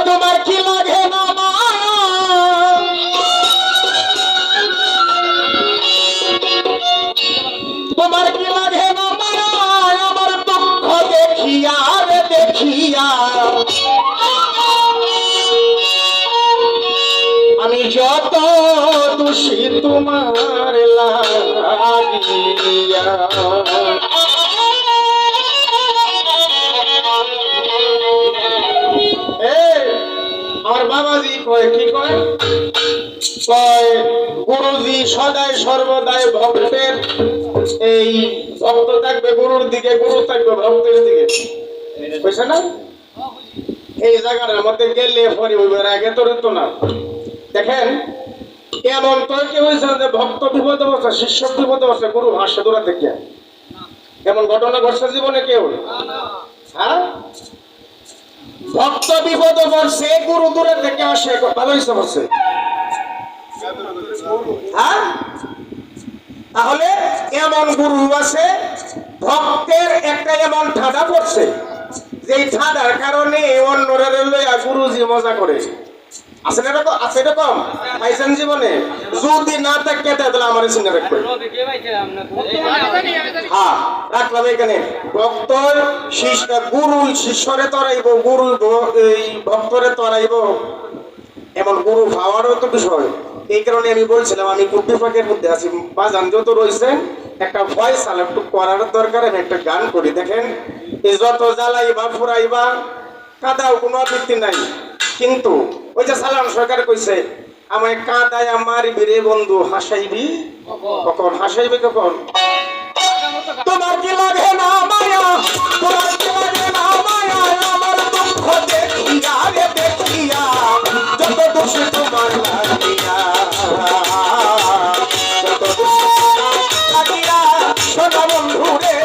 তোমার কি লাগে না তোমার কি লাগে না আমার দুঃখ দেখিয়া রে দেখিয়া আমি যত দোষী তোমার লাগিয়া আমার বাবাজি কয় কি কয় কয় গুরুজি সদায় সর্বদাই ভক্তের এই ভক্ত থাকবে গুরুর দিকে, গুরু থাকবে ভক্তের দিকে, বুঝছে না? এই জায়গার মধ্যে গেলে পরে ওইবার আগে তো না। দেখেন এমন তো কেউ হয়েছে যে ভক্ত বিপদে বসে, শিষ্য বিপদে বসে, গুরু হাসে দূরা থেকে, এমন ঘটনা ঘটছে জীবনে কেউ? হ্যাঁ, ভক্ত বিপদে পড়ছে, গুরু দূরে থেকে আসে, ভালো হয়েছে বলছে। হ্যাঁ, তাহলে এমন গুরু আছে ভক্তের একটা এমন ঠাডা পড়ছে যে ঠাডার কারণে অন্যরা লইয়া গুরুজি মজা করে। আছে না এরকম? আছে এরকম পাইছেন জীবনে? যদি না থাকে তাহলে আমার চিন্তা রাখবে। হ্যাঁ, রাখলাম এখানে। ভক্ত শিষ্য গুরু শিষ্যরে তরাইব, গুরু এই ভক্তরে তরাইব, এমন গুরু ভাবারও তো বিষয়। এই কারণে আমি বলছিলাম আমি খুব বিপাকের মধ্যে আছি। বাজান যত রয়েছে একটা ভয়েস আল একটু করার দরকার, আমি একটা গান করি। দেখেন এই যত জ্বালাইবা ফুরাইবা কাদাও কোনো আপত্তি নাই, কিন্তু ওই যে সালাম সরকার কইছে আমায় কাদায় মারবি রে বন্ধু, হাসাইবি কখন? হাসাইবি কখন? তোমার কি লাগে না মায়া, তোমার কি লাগে না মায়া আমার দুঃখ দেখিয়া রে দেখিয়া যত দোষ তোমার লাগিয়া, যত দোষ লাগিয়া সোনা বন্ধু রে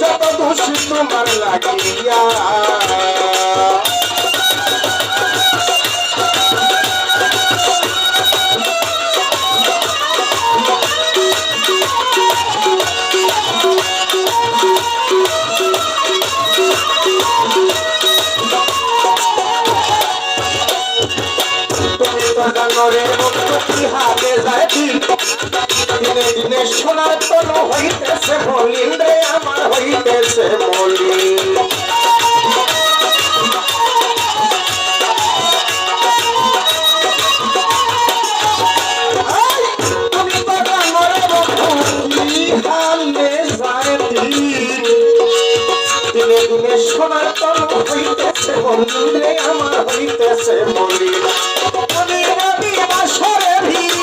যত দোষ তোমার লাগিয়া। দিনে দিনে সোনার তনু হইতেছে মলিন রে আমার, হইতেছে মলিন। তুমি তো জানরে বন্ধু কি হালে যায় দিন, দিনে দিনে সোনার তনু হইতেছে মলিন রে আমার, হইতেছে মলিন। তুমি রবি বাসরে ভিড়,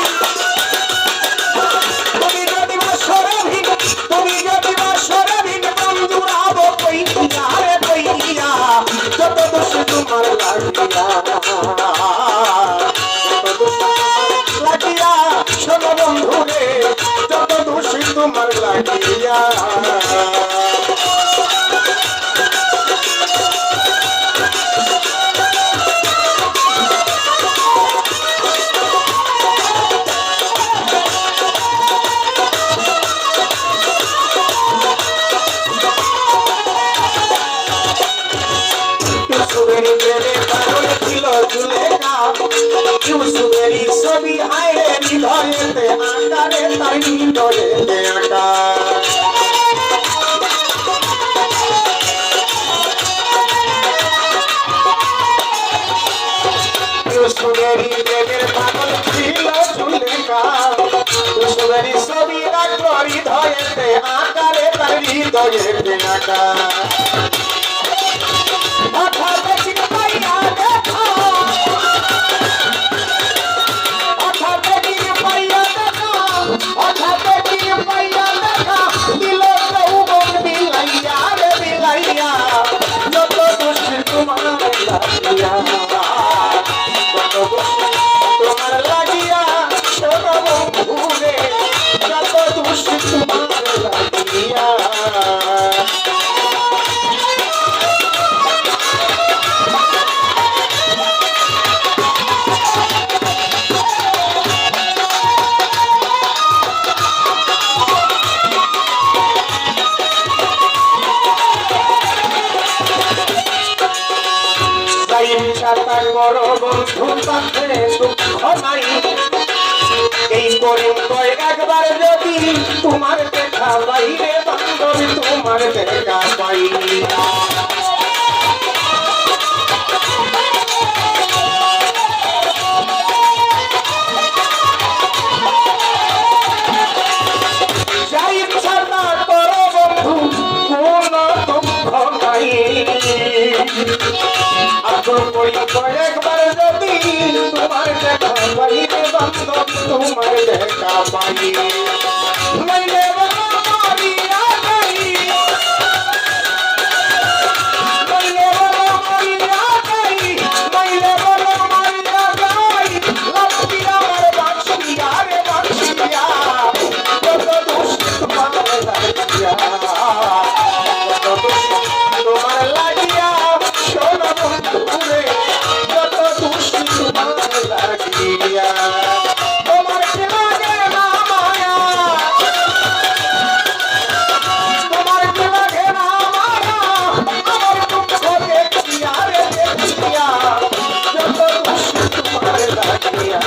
তুমি যদি বাসরে ভিড়, তুমি যদি বাসরে ভিড় বন্ধুরাব কইয়া রে কইয়া যত দোষ তোমার লাগিয়া, যত দোষ লাগিয়া শোনো বন্ধু রে যত দোষ তোমার লাগিয়া। ছবি আয়ে হৃদয়েতে আকারে তাই হৃদয়েতে আকা, সুরেরি প্রেমের পাগল ছিল চুলেকা, সুরেরি ছবি রাখলো হৃদয়েতে আকারে তাই হৃদয়েতে আকা। তোমার লাগিয়া শোনো বন্ধু রে যত দোষ তোমার লাগিয়া। বন্ধু তাতে দুঃখ নাই এই করিম কয় একবার যদি তোমার দেখা পাই রে বান্ধবী তোমার দেখা পাই যাই ছাড়া করো বন্ধু কোন দুঃখ নাই আদর করি কয়েকবার যদি তোমার দেখা পাই রে বান্ধবী তোমার দেখা পাই নাইলে বলো মরিয়া যাই নাইলে বলো মরিয়া যাই নাইলে বলো মরিয়া যাই লাঠি আমার বাঁশিয়া রে বাঁশিয়া কত দুষ্ট তোমার লাগিয়া কত দুষ্ট তোমার লাগিয়া শোনো বন্ধু রে কত দুষ্ট তোমার লাগিয়া তোমার কি লাগে না মায়া তোমার কি লাগে না মায়া আমার দুঃখ দেখিয়া রে দেখিয়া কত দুষ্ট তোমার লাগিয়া